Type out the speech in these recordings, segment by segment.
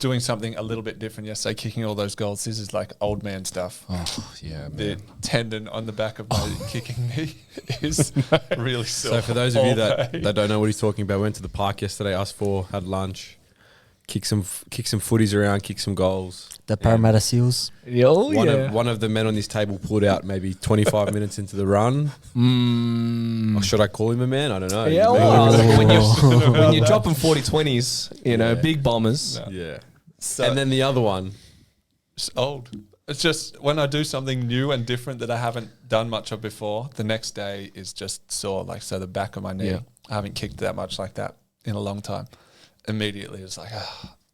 doing something a little bit different yesterday, kicking all those goals. This is like old man stuff. Oh, yeah, man. The tendon on the back of my kicking knee is really sore. So for those of you that don't know what he's talking about, went to the park yesterday, us four, had lunch, kick some footies around, kick some goals. The Parramatta Seals. One of the men on this table pulled out maybe 25 minutes into the run. Or should I call him a man? I don't know. Yeah, when you're dropping 40-20s, you know, big bombers. No. Yeah. So, and then the other one. It's old. It's just when I do something new and different that I haven't done much of before, the next day is just sore. Like, so the back of my knee, I haven't kicked that much like that in a long time. Immediately it's like,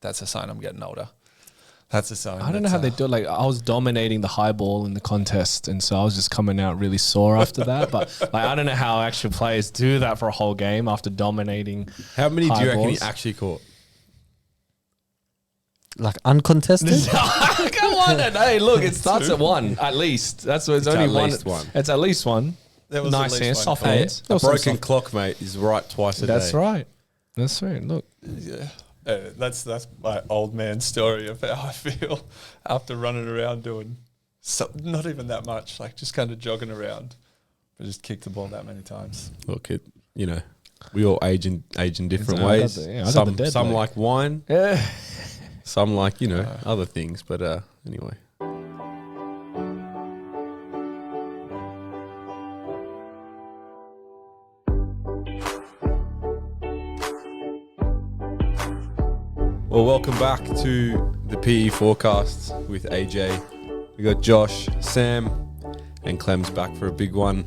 that's a sign I'm getting older. That's a sign. I don't know how they do it. Like, I was dominating the high ball in the contest, and so I was just coming out really sore after that. But like, I don't know how actual players do that for a whole game after dominating. How many do you reckon he balls. actually caught? Like uncontested? Come on, and hey, look, it starts at one at least. That's what it's only at one. least one. It's at least one. There was Nice at hands, least soft one call. hands. A broken clock, mate, is right twice a day. That's right. That's right. Look. Yeah. That's my old man story of how I feel after running around doing not even that much, like just kind of jogging around, but just kicked the ball that many times. Look, we all age in different ways. Some like wine. Yeah. Some like, other things. But anyway. Well, welcome back to the PE Forecast with AJ. We got Josh, Sam, and Clem's back for a big one.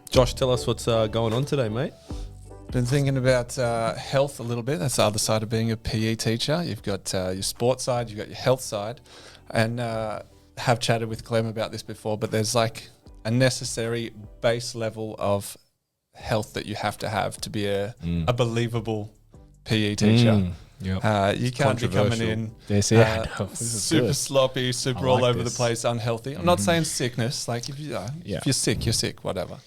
Josh, tell us what's going on today, mate. Been thinking about health a little bit. That's the other side of being a PE teacher. You've got your sports side, you've got your health side, and have chatted with Clem about this before, but there's like a necessary base level of health that you have to be a believable PE teacher. Yep. You can't be coming in super sloppy, super all over the place, unhealthy. I'm not saying sickness. Like if you're sick, you're sick, whatever.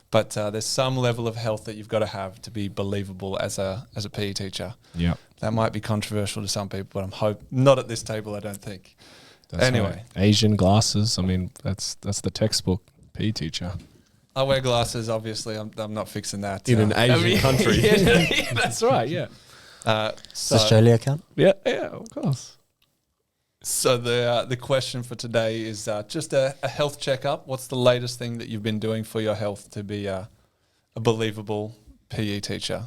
But there's some level of health that you've got to have to be believable as a PE teacher. Yeah, that might be controversial to some people, but I'm not at this table. I don't think. That's anyway, right. Asian glasses. I mean, that's the textbook PE teacher. I wear glasses. Obviously, I'm not fixing that in an Asian country. Yeah, that's right. Yeah. Does Australia count? Yeah, of course. So the question for today is just a health checkup. What's the latest thing that you've been doing for your health to be a believable PE teacher?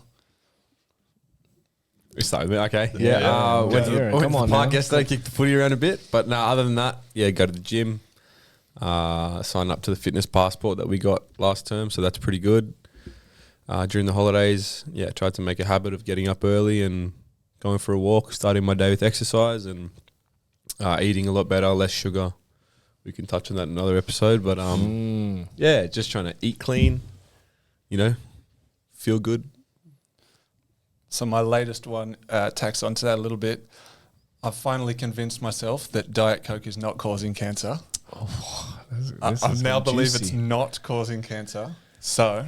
We started with okay. Went to the park yesterday, kicked the footy around a bit. But no, other than that, go to the gym, sign up to the fitness passport that we got last term. So that's pretty good. During the holidays, tried to make a habit of getting up early and going for a walk, starting my day with exercise and eating a lot better, less sugar. We can touch on that in another episode. But, just trying to eat clean, feel good. So my latest one tacks onto that a little bit. I've finally convinced myself that Diet Coke is not causing cancer. I now believe it's not causing cancer. So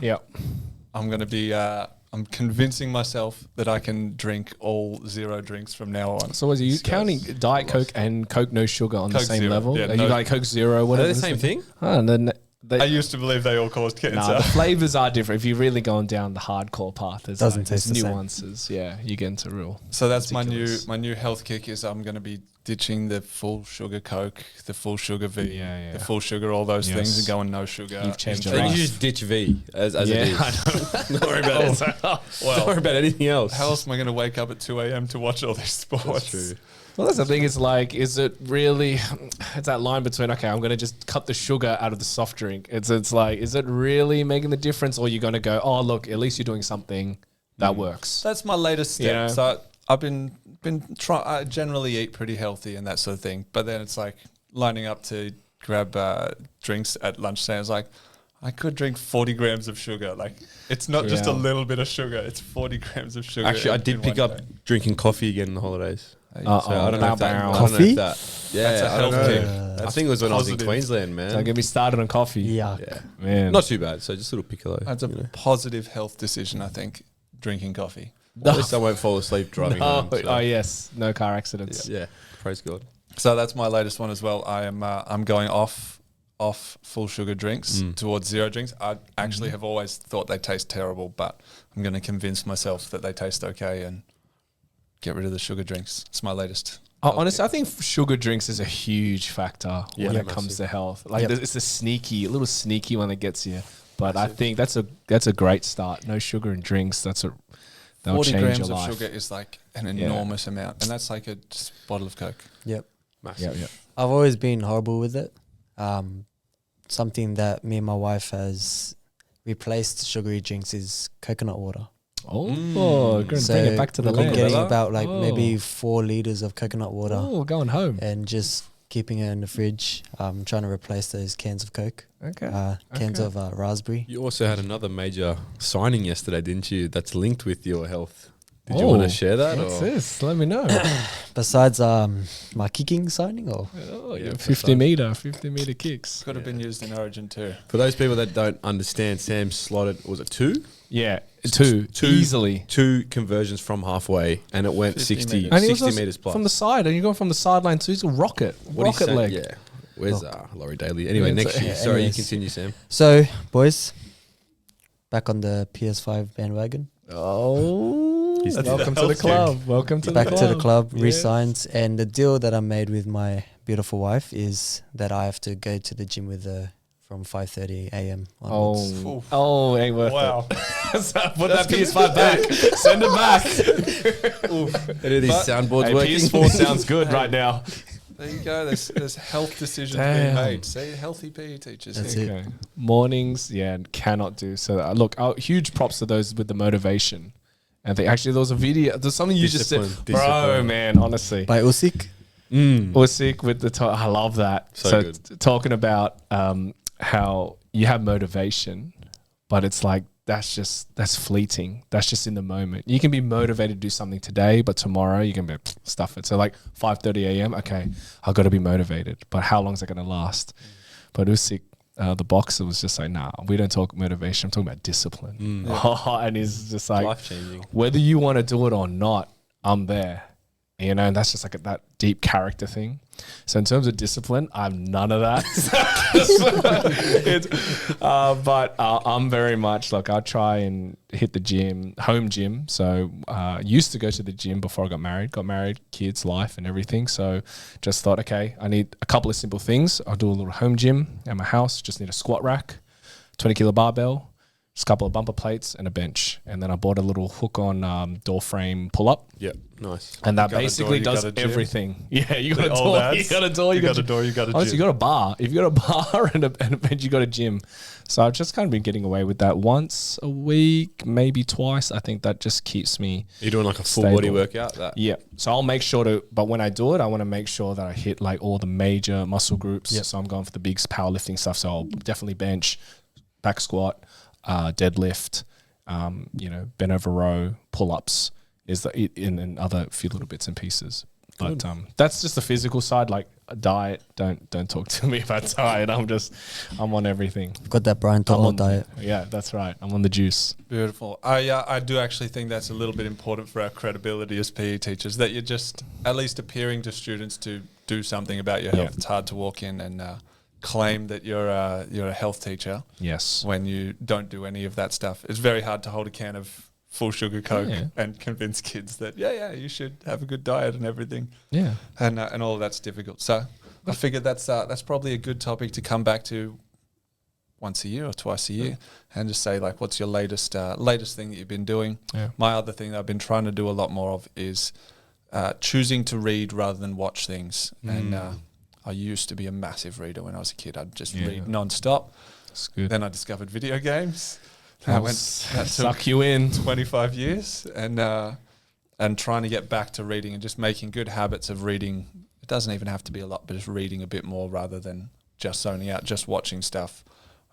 I'm going to be, I'm convincing myself that I can drink all zero drinks from now on. So are you counting Diet Coke and Coke no sugar on Coke the same zero. level? Yeah, Are you like Coke Zero? Are they the same thing? And then I used to believe they all caused cancer. the flavors are different. If you're really going down the hardcore path, there's taste the same. nuances. Yeah, you get into real. So that's ridiculous. my new health kick is I'm going to be ditching the full sugar Coke, the full sugar V, the full sugar, all those things, and going no sugar. You've changed So your you life. just ditch V as it is. Don't worry about it. Don't worry about anything else. How else am I going to wake up at 2 a.m. to watch all these sports? That's true. Well, that's the thing. It's like, is it really? It's that line between I'm going to just cut the sugar out of the soft drink. It's like, is it really making the difference, or you're going to go, oh look, at least you're doing something that works. That's my latest step. So I've been trying. I generally eat pretty healthy and that sort of thing, but then it's like lining up to grab drinks at lunchtime. It's like I could drink 40 grams of sugar. Like it's not just a little bit of sugar; it's 40 grams of sugar. Actually, I did pick up drinking coffee again in the holidays. So I don't know if that. Coffee? That's a health kick. I think it was when I was in Queensland, man. Don't get me started on coffee. Yeah. Man. Not too bad. So just a little piccolo. That's a positive health decision, I think. Drinking coffee. At least I won't fall asleep driving home. So. Oh yes, no car accidents. Yeah, praise God. So that's my latest one as well. I'm going off full sugar drinks towards zero drinks. I actually have always thought they taste terrible, but I'm going to convince myself that they taste okay and get rid of the sugar drinks. It's my latest. Honestly, I think sugar drinks is a huge factor when it massive. comes to health. Like it's a little sneaky one that gets you. But I think that's a great start. No sugar in drinks. They'll 40 change grams your of life. sugar is like an enormous amount, and that's like a just bottle of Coke. Yep. Massive. Yeah. I've always been horrible with it. Something that me and my wife has replaced sugary drinks is coconut water. Oh, go and So bring it back to the we've been land. getting about maybe 4 liters of coconut water Oh, going home. and just keeping it in the fridge. Trying to replace those cans of Coke. Okay. Cans of raspberry. You also had another major signing yesterday, didn't you? That's linked with your health. Did you want to share that? What's or? this? Let me know. Besides my kicking signing, or Oh, Yeah, 50 meter kicks. Could have been used in Origin too. For those people that don't understand, Sam slotted, was it 2? Yeah, two easily. 2 conversions from halfway, and it went 50 60 meters. And he was 60 meters plus. from the side, and you're going from the sideline to a rocket What he said- leg. Yeah. Where's Laurie Daly? Anyway, Yeah, next so- year. yeah, Sorry, you anyways. continue, Sam. so, boys, back on the PS5 bandwagon. Oh, He's welcome the to the health club. Welcome to Back the club. to the club, Yes. re-signed, and the deal that I made with my beautiful wife is that I have to go to the gym with her from 5:30 a.m. onwards. Ain't worth Wow. it. So put that PS5 back. Send it back. Any of these soundboards Hey, working? PS4 sounds good right now. There you go. There's health decisions Damn. being made. See, healthy PE teachers. That's here. it. Okay. Mornings, cannot do. So look, huge props to those with the motivation. And there was a video. There's something you just said, bro, Discipline. man. Honestly, By Usyk. Usyk with the. I love that. So good. Talking about how you have motivation, but it's like that's fleeting. That's just in the moment. You can be motivated to do something today, but tomorrow you can be stuff it. So like 5:30 a.m. Okay, I've got to be motivated, but how long is it going to last? But Usyk, the boxer, was just like, nah, we don't talk motivation. I'm talking about discipline. And he's just like, Life changing. whether you want to do it or not, I'm there. And that's just like that deep character thing. So in terms of discipline, I'm none of that. But I'm very much like, I'll try and hit the gym, home gym. So used to go to the gym before I got married, kids, life and everything. So just thought, okay, I need a couple of simple things. I'll do a little home gym at my house. Just need a squat rack, 20 kilo barbell, just a couple of bumper plates and a bench. And then I bought a little hook on door frame pull up. Yep, nice. And that got a basically door, you does got a gym. everything. Yeah, you got a The old door, ads. you got a door, You got a door, you got a honestly, gym. you got a bar. If you got a bar and a bench, you got a gym. So I've just kind of been getting away with that once a week, maybe twice. I think that just keeps me. You're doing like a full Stable. body workout? That Yeah. So I'll make sure to, but when I do it, I want to make sure that I hit like all the major muscle groups. Yep. So I'm going for the big powerlifting stuff. So I'll definitely bench, back squat, deadlift, bent over row, pull ups and other few little bits and pieces. But that's just the physical side. Like a diet, don't talk to me about diet. I'm on everything. Got that Brian I'm To'o on diet. Yeah, that's right. I'm on the juice. Beautiful. I do actually think that's a little bit important for our credibility as PE teachers, that you're just at least appearing to students to do something about your health. Yeah. It's hard to walk in and claim that you're a health teacher Yes. when you don't do any of that stuff. It's very hard to hold a can of full sugar Coke Yeah. and convince kids that you should have a good diet and everything, Yeah. and all of that's difficult. So I figured that's probably a good topic to come back to once a year or twice a year, and just say like, what's your latest thing that you've been doing? Yeah. My other thing that I've been trying to do a lot more of is choosing to read rather than watch things. And I used to be a massive reader when I was a kid. I'd just read non-stop. That's good. Then I discovered video games. That took Suck you in. 25 years, and trying to get back to reading and just making good habits of reading. It doesn't even have to be a lot, but just reading a bit more rather than just zoning out, just watching stuff.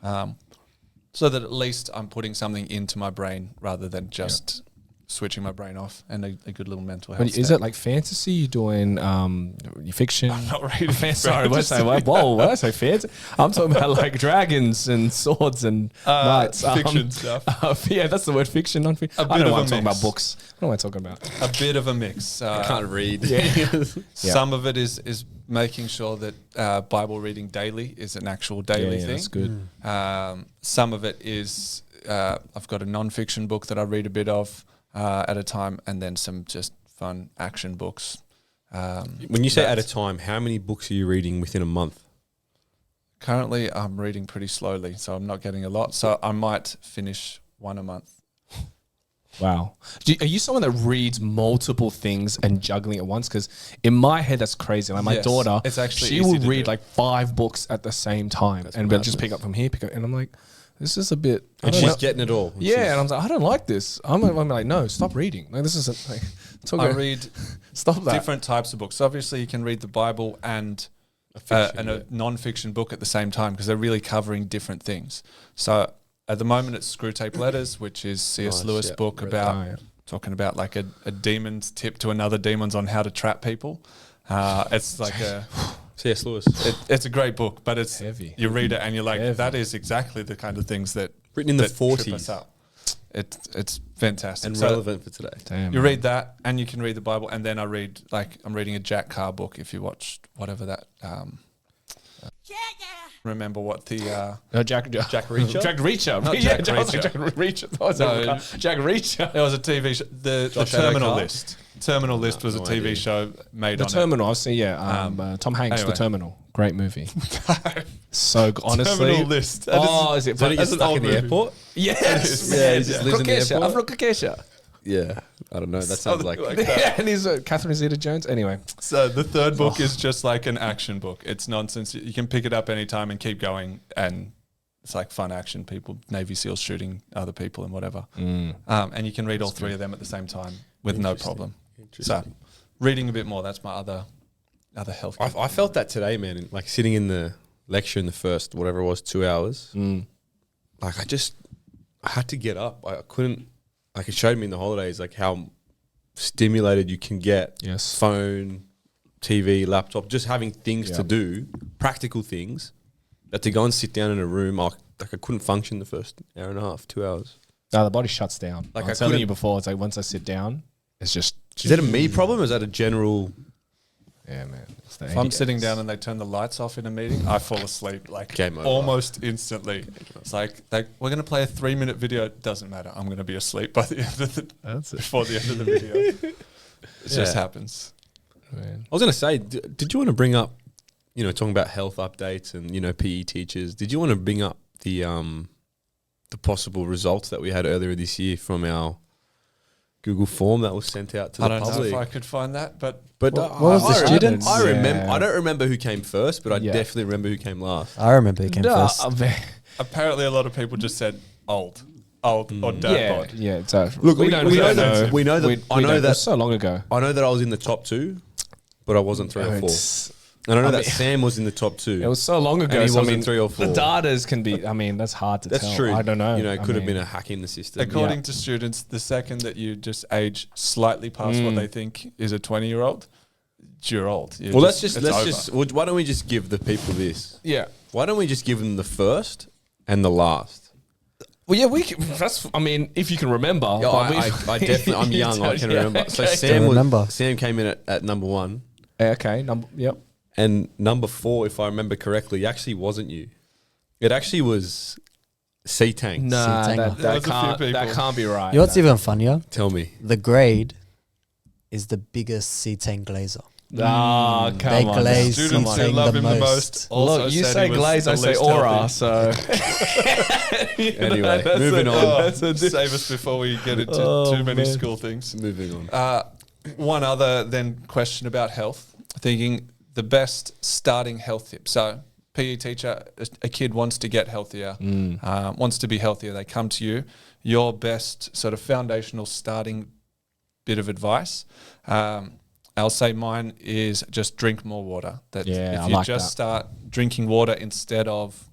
So that at least I'm putting something into my brain rather than just switching my brain off and a good little mental health. But is it like fantasy? You doing fiction? I'm not reading. Sorry, what did I say? Whoa, what did I say? Fantasy? I'm talking about like dragons and swords and knights. Fiction stuff. Yeah, that's the word, fiction, non-fiction. I don't know why I'm talking about books. What am I talking about? A bit of a mix. I can't read. Some of it is making sure that Bible reading daily is an actual daily thing. That's good. Some of it is I've got a non-fiction book that I read a bit of at a time, and then some just fun action books. When you say at a time, how many books are you reading within a month? Currently, I'm reading pretty slowly, so I'm not getting a lot. So I might finish one a month. Wow. Are you someone that reads multiple things and juggling at once? Because in my head, that's crazy. Like my Yes, daughter, it's actually she easy will to read do. like 5 books at the same time and we'll just pick up from here, and I'm like, this is a bit. And she's getting it all. Yeah, and I'm like, I don't like this. I'm like, no, stop reading. Like this isn't like. I read Stop that. different types of books. Obviously, you can read the Bible and a non-fiction book at the same time because they're really covering different things. So at the moment, it's Screw Tape Letters, which is C.S. Lewis' book about talking about like a demon's tip to another demon's on how to trap people. It's like a C.S. Lewis. it's a great book, but it's heavy. You read it and you're like, that is exactly the kind of things that Written in the that trip 40s. us up. It's fantastic And So relevant for today. Damn, you man. read that, and you can read the Bible, and then I'm reading a Jack Carr book. If you watched whatever that, remember what the Jack Reacher? Jack Reacher. Not Yeah, Jack I was like, Reacher. Jack Reacher. I was No. like, Jack Reacher. there was a TV show, the Josh Terminal Adler? List. Terminal List was a no TV idea. show made The on Terminal. I've seen. Tom Hanks. anyway. The Terminal. Great movie. it. So honestly. Terminal List. Oh, is it? So he gets That's an stuck old in the movie. airport? Yes. Yeah, man. he just lives in the airport? I'm from Kakesha. Yeah. I don't know. That sounds like... Yeah, and he's Catherine Zeta-Jones. Anyway. So the third book is just like an action book. It's nonsense. You can pick it up anytime and keep going, and it's like fun action. People, Navy SEALs shooting other people and whatever. And you can read all 3 of them at the same time with no problem. So reading a bit more. That's my other health. I felt that today, man. Like sitting in the lecture in the first, whatever it was, 2 hours. Like I had to get up. I couldn't, like it showed me in the holidays, like how stimulated you can get. Yes. Phone, TV, laptop, just having things to do, practical things, that to go and sit down in a room, I couldn't function the first hour and a half, 2 hours. No, the body shuts down. Like I I was telling couldn't- you before, it's like once I sit down, it's just. Is that a me problem or is that a general... Yeah, man. It's the If I'm 80s. sitting down and they turn the lights off in a meeting, I fall asleep like Game over. almost instantly. It's like we're going to play a 3-minute video. It doesn't matter. I'm going to be asleep by the end of before the end of the video. It just happens. Man. I was going to say, did you want to bring up, talking about health updates and, PE teachers, did you want to bring up the possible results that we had earlier this year from our Google form that was sent out to the I don't know public? if I could find that, but But What was the students? I remember. Yeah. I don't remember who came first, but I Yeah. definitely remember who came last. I remember it came first. apparently a lot of people just said old or dad Yeah, bod. yeah. It's a, Look, we don't know know. that- we know that- I know don't. It that- was so long ago. I know that I was in the top 2, but I wasn't 3 or 4. It's- And I know I that mean- Sam was in the top 2. It was so long ago. And he so wasn't 3 or 4. The datas can be. I mean, that's hard to That's tell. true. I don't know. It could have been mean, a hack in the system. According to students, the second that you just age slightly past what they think is a 20-year-old, you're old. Well, let's it's over. just. Why don't we just give the people this? Yeah. Why don't we just give them the first and the last? Well, yeah, we can. That's. I mean, if you can remember. Yeah, but I definitely. I'm young. I can Yeah, remember. So okay. Sam came in at number 1, Okay. Yep. and number 4, if I remember correctly, actually wasn't you. It actually was C Tank. Nah, Tanger. that There was a few can't. That people. can't be right. You know what's even funnier? Tell me. The grade is the biggest C10 glazer. Ah, They come on. glaze Students who C10 love the him the most. most. Also Look, you said say he was glaze, the I say least aura. healthy. So Anyway, that's moving on. Save us before we get into too many school things. Moving on. One other then question about health. Thinking the best starting health tip. So PE teacher, a kid wants to get healthier, wants to be healthier. They come to you. Your best sort of foundational starting bit of advice. I'll say mine is just drink more water. That Yeah, if I you like just that. start drinking water instead of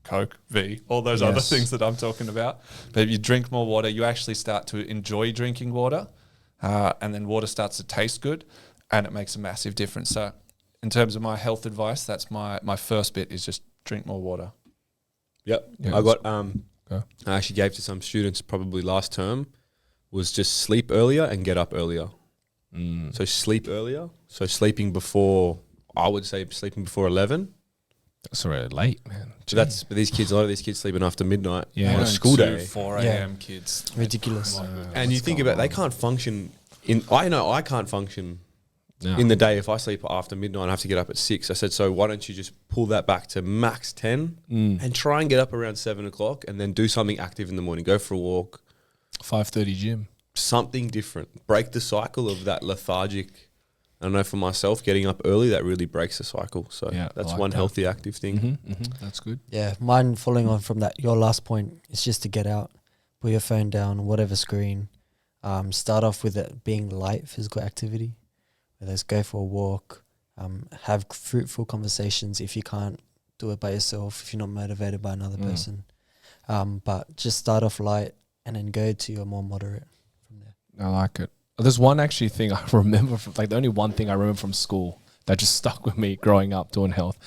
Coke, V, all those other things that I'm talking about. But if you drink more water, you actually start to enjoy drinking water, and then water starts to taste good, and it makes a massive difference. So in terms of my health advice, that's my first bit is just drink more water. Yep. Yeah, I got I actually gave to some students probably last term was just sleep earlier and get up earlier. So sleep earlier. So sleeping before, I would say sleeping before 11. That's already late, man. So that's, but a lot of these kids sleeping after midnight on a Going school to day. 4 a.m. kids. Ridiculous. And you think about, they can't function I know I can't function No. in the day if I sleep after midnight. I have to get up at 6. I said, so why don't you just pull that back to max 10 and try and get up around 7 o'clock and then do something active in the morning. Go for a walk. 5:30 gym. Something different. Break the cycle of that lethargic. I know for myself, getting up early, that really breaks the cycle. So Yeah, I that's like one that. healthy active thing. That's good. Yeah, mine following on from that, your last point is just to get out, put your phone down, whatever screen. Start off with it being light physical activity. Whether it's go for a walk, have fruitful conversations if you can't do it by yourself, if you're not motivated by another person. But just start off light and then go to your more moderate from there. I like it. There's one actually thing I remember from, like the only one thing I remember from school that just stuck with me growing up doing health.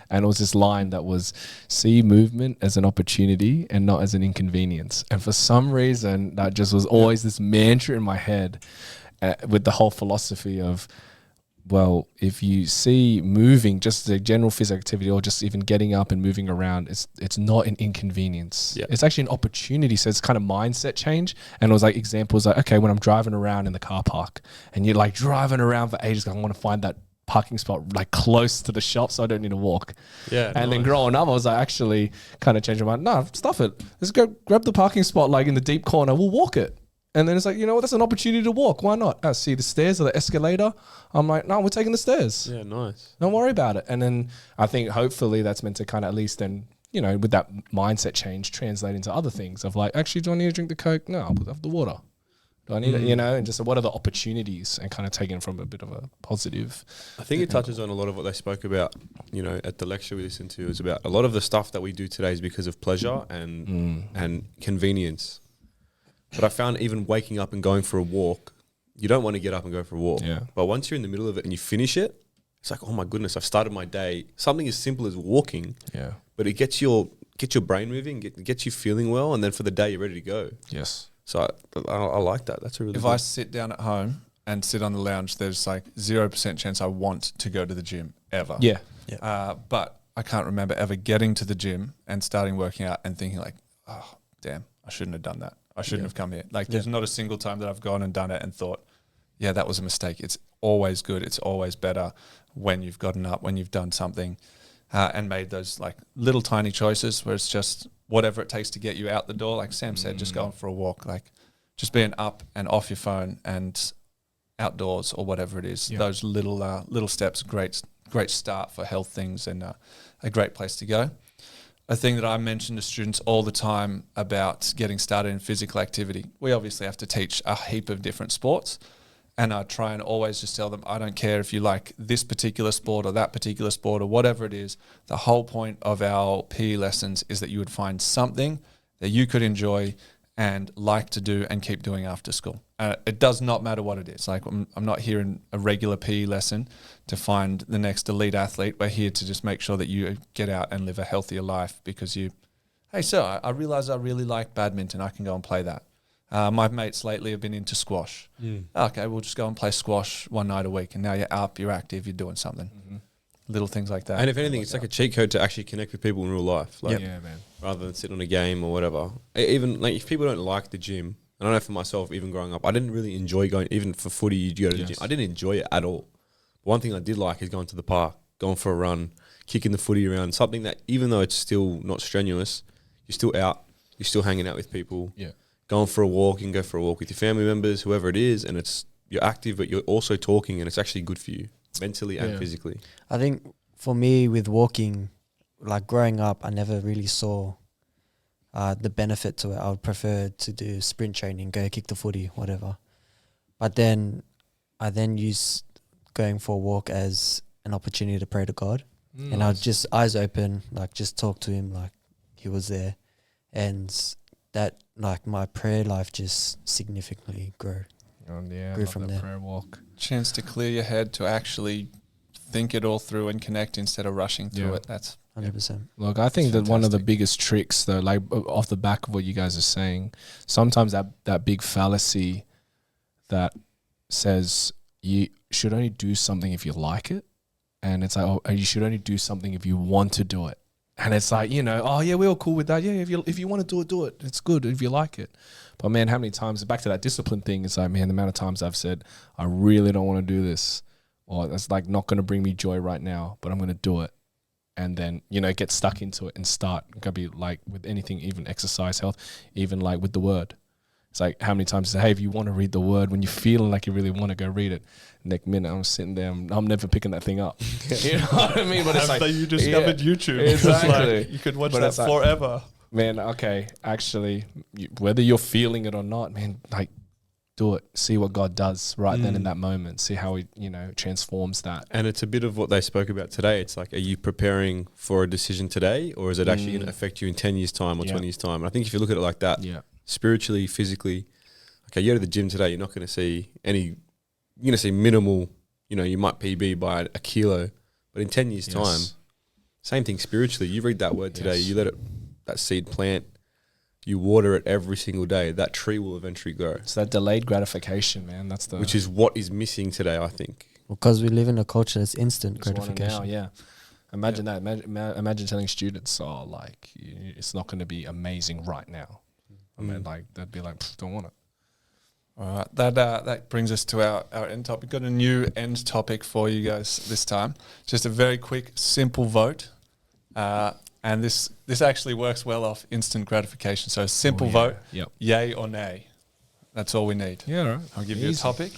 And it was this line that was, see movement as an opportunity and not as an inconvenience. And for some reason, that just was always this mantra in my head with the whole philosophy of, well, if you see moving, just the general physical activity or just even getting up and moving around, it's not an inconvenience. Yeah. It's actually an opportunity. So it's kind of mindset change. And it was like examples like, okay, when I'm driving around in the car park and you're like driving around for ages, I want to find that parking spot like close to the shop so I don't need to walk. Yeah. And then growing up, I was like actually kind of changing my mind. No, stuff it. Let's go grab the parking spot like in the deep corner. We'll walk it. And then it's like, you know what? That's an opportunity to walk. Why not? See the stairs or the escalator. I'm like, no, we're taking the stairs. Yeah, nice. Don't worry about it. And then I think hopefully that's meant to kind of at least then, you know, with that mindset change, translate into other things of like, actually, do I need to drink the Coke? No, I'll have the water. Do I need it? You know, and just what are the opportunities and kind of taking it from a bit of a positive. I think it touches on a lot of what they spoke about, you know, at the lecture we listened to. Is about a lot of the stuff that we do today is because of pleasure and convenience. But I found even waking up and going for a walk, you don't want to get up and go for a walk. Yeah. But once you're in the middle of it and you finish it, it's like, oh my goodness, I've started my day. Something as simple as walking, Yeah. but it gets your brain moving, gets you feeling well, and then for the day you're ready to go. Yes. So I like that. That's a really If I sit down at home and sit on the lounge, there's like 0% chance I want to go to the gym ever. Yeah. But I can't remember ever getting to the gym and starting working out and thinking like, oh, damn, I shouldn't have done that. I shouldn't have come here. Like there's not a single time that I've gone and done it and thought, yeah, that was a mistake. It's always good. It's always better when you've gotten up, when you've done something and made those like little tiny choices where it's just whatever it takes to get you out the door. Like Sam said, just going for a walk, like just being up and off your phone and outdoors or whatever it is. Yeah. Those little steps, great start for health things and a great place to go. A thing that I mention to students all the time about getting started in physical activity. We obviously have to teach a heap of different sports, and I try and always just tell them, I don't care if you like this particular sport or that particular sport or whatever it is. The whole point of our PE lessons is that you would find something that you could enjoy and like to do and keep doing after school. It does not matter what it is. Like I'm not here in a regular PE lesson to find the next elite athlete. We're here to just make sure that you get out and live a healthier life because hey, sir, I realize I really like badminton. I can go and play that. My mates lately have been into squash. Okay, we'll just go and play squash one night a week. And now you're up, you're active, you're doing something. Little things like that. And if anything, it's like a cheat code to actually connect with people in real life. Like, Yeah, man. rather than sit on a game or whatever. Even like if people don't like the gym, and I know for myself, even growing up, I didn't really enjoy going, even for footy, you go to the gym. I didn't enjoy it at all. But one thing I did like is going to the park, going for a run, kicking the footy around, something that even though it's still not strenuous, you're still out, you're still hanging out with people. Yeah. Going for a walk, you can go for a walk with your family members, whoever it is, and you're active, but you're also talking, and it's actually good for you, mentally and physically. I think for me with walking, like growing up, I never really saw the benefit to it. I would prefer to do sprint training, go kick the footy, whatever. But then I use going for a walk as an opportunity to pray to God. And I'd just eyes open, like just talk to him, like he was there, and that like my prayer life just significantly grew. Grew from there. Prayer walk. Chance to clear your head, to actually think it all through and connect instead of rushing through it. That's 100%. Look, I think that one of the biggest tricks, though, like off the back of what you guys are saying, sometimes that big fallacy that says you should only do something if you like it, and it's like, oh, you should only do something if you want to do it. And it's like, oh yeah, we're all cool with that. Yeah, if you want to do it. It's good if you like it. But man, how many times, back to that discipline thing, it's like, man, the amount of times I've said, I really don't want to do this, or that's like not going to bring me joy right now, but I'm going to do it. And then, get stuck into it and start. It could be like with anything, even exercise, health, even like with the word. It's like, how many times, hey, if you want to read the word, when you're feeling like you really want to go read it, next minute I'm sitting there, I'm never picking that thing up. You know what I mean? But it's like, you discovered YouTube. Exactly. Like, you could watch that forever. Man, okay, actually, whether you're feeling it or not, man, like, do it. See what God does right then in that moment. See how he, transforms that. And it's a bit of what they spoke about today. It's like, are you preparing for a decision today, or is it actually going to affect you in 10 years' time or 20 years' time? And I think if you look at it like that, spiritually, physically, okay, you go to the gym today, you're not going to see you're going to see minimal, you might PB by a kilo, but in 10 years' time, same thing spiritually. You read that word today, you let that seed plant, you water it every single day, that tree will eventually grow. It's that delayed gratification, man. Which is what is missing today, I think. Because we live in a culture that's instant gratification. Now, Imagine that. Imagine telling students, it's not going to be amazing right now. I mean, they'd be like, don't want it. All right, that brings us to our end topic. Got a new end topic for you guys this time. Just a very quick, simple vote. And this actually works well off instant gratification. So simple vote, yay or nay. That's all we need. Yeah, all right. I'll give you a topic,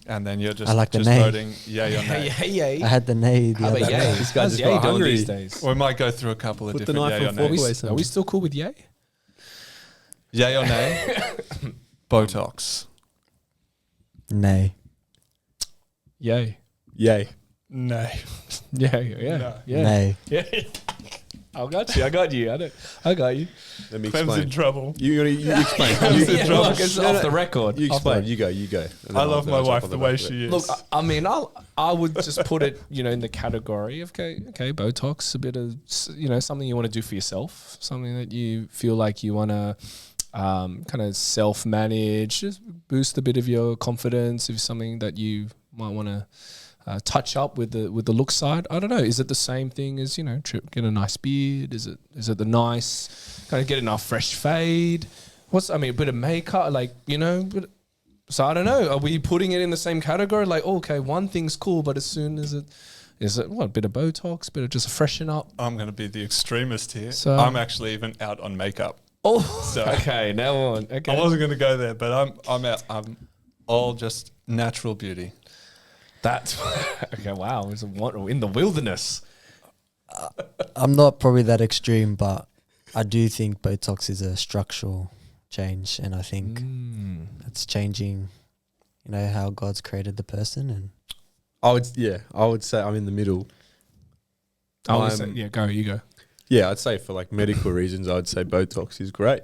and then you're just nay. voting yay or nay. Yay. I had the nay the other day. This guy just got hungry these days. We might go through a couple of different yay or nays. Are we still cool with yay? Yay or nay? Botox. Nay. Yay. Yay. Nay. Yeah. No. Yeah. Nay. Yeah. I got you. I got you. Let me Clem's explain. in trouble. You explain. Look, it's off the record. You explain. You go. I love my wife the way she is. Look, I mean, I would just put it, in the category of okay, Botox, a bit of, something you want to do for yourself, something that you feel like you want to kind of self-manage, just boost a bit of your confidence, if something that you might want to touch up with the look side. I don't know. Is it the same thing as get a nice beard? Is it the nice kind of get enough fresh fade? A bit of makeup, so I don't know. Are we putting it in the same category? Like, okay, one thing's cool, but as soon as is it a bit of Botox, bit of just a freshen up? I'm going to be the extremist here. So I'm actually even out on makeup. Oh, so okay. Now on. Okay. I wasn't going to go there, but I'm out. I'm all just natural beauty. That's okay. Wow, it's in the wilderness. I'm not probably that extreme, but I do think Botox is a structural change, and I think it's changing, how God's created the person. And I would say I'm in the middle. You go. Yeah, I'd say for like medical reasons, I would say Botox is great.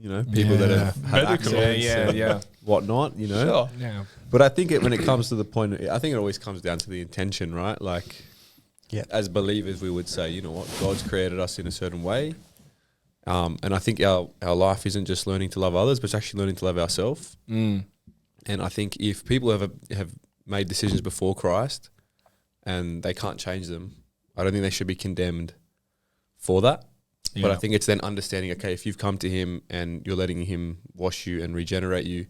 People that have had accidents, whatnot. Sure. Yeah. But I think when it comes to the point, I think it always comes down to the intention, right? Like, as believers, we would say, God's created us in a certain way. And I think our life isn't just learning to love others, but it's actually learning to love ourselves. And I think if people have made decisions before Christ and they can't change them, I don't think they should be condemned for that. Yeah. But I think it's then understanding, okay, if you've come to him and you're letting him wash you and regenerate you,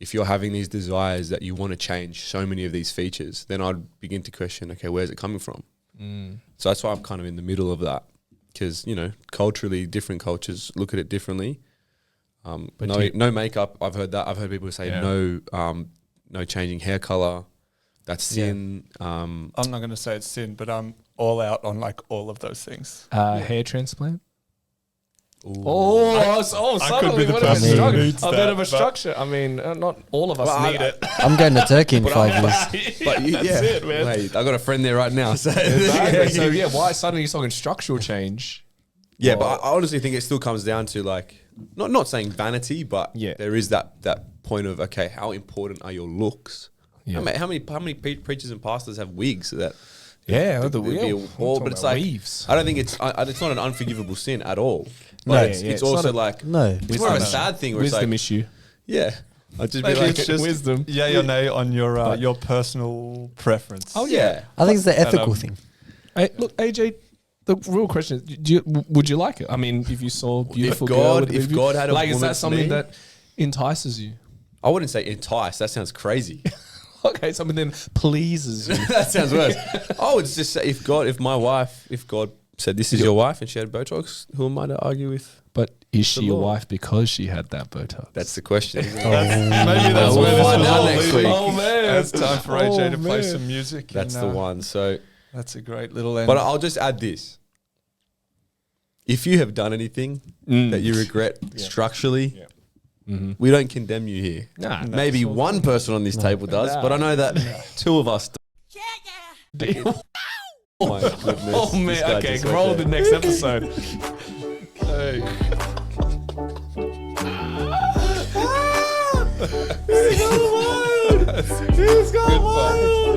if you're having these desires that you want to change so many of these features, then I'd begin to question, okay, where's it coming from? So that's why I'm kind of in the middle of that. Because, culturally, different cultures look at it differently. No makeup. I've heard that. I've heard people say no changing hair color. That's sin. I'm not going to say it's sin, but I'm all out on all of those things. Hair transplant. Suddenly a bit of a structure. I mean, not all of us need it. I'm going to Turkey in 5 years. But that's it, man. Wait, I got a friend there right now. So exactly. So why suddenly you're talking structural change? Yeah, but I honestly think it still comes down to like not saying vanity, but Yeah. there is that point of okay, how important are your looks? Yeah. How many preachers and pastors have wigs that? Yeah, It'd be a wall, but it's like weaves. I don't think it's not an unforgivable sin at all. No, But yeah, it's, yeah, it's it's also not a- like No. it's more of a sad thing where it's Wisdom like issue. yeah, I'd just be Maybe like it's just wisdom. yay or nay on your personal preference. Oh, yeah. I think it's the ethical um, thing. Hey, look, AJ, the real question is, would you like it? I mean, if you saw a beautiful God- girl, with a if baby, God had a like, is woman that for something me? that entices you? I wouldn't say entice. That sounds crazy. Okay, something that pleases you. That sounds worse. I would just say if God said this is your wife and she had Botox, who am I to argue with? But is she The your Lord. wife because she had that Botox? That's the question. Isn't it? Maybe that's We'll where this find was out all next leading. week. Oh, man. It's time for AJ to play man. some music. That's and, the one. So, That's a great little end. but I'll just add this: if you have done anything that you regret structurally, we don't condemn you here. Nah, Maybe one person on this table does, but I know that two of us. Oh my goodness! Oh This man, guy okay, just went roll there. the next episode. Hey. He's got one.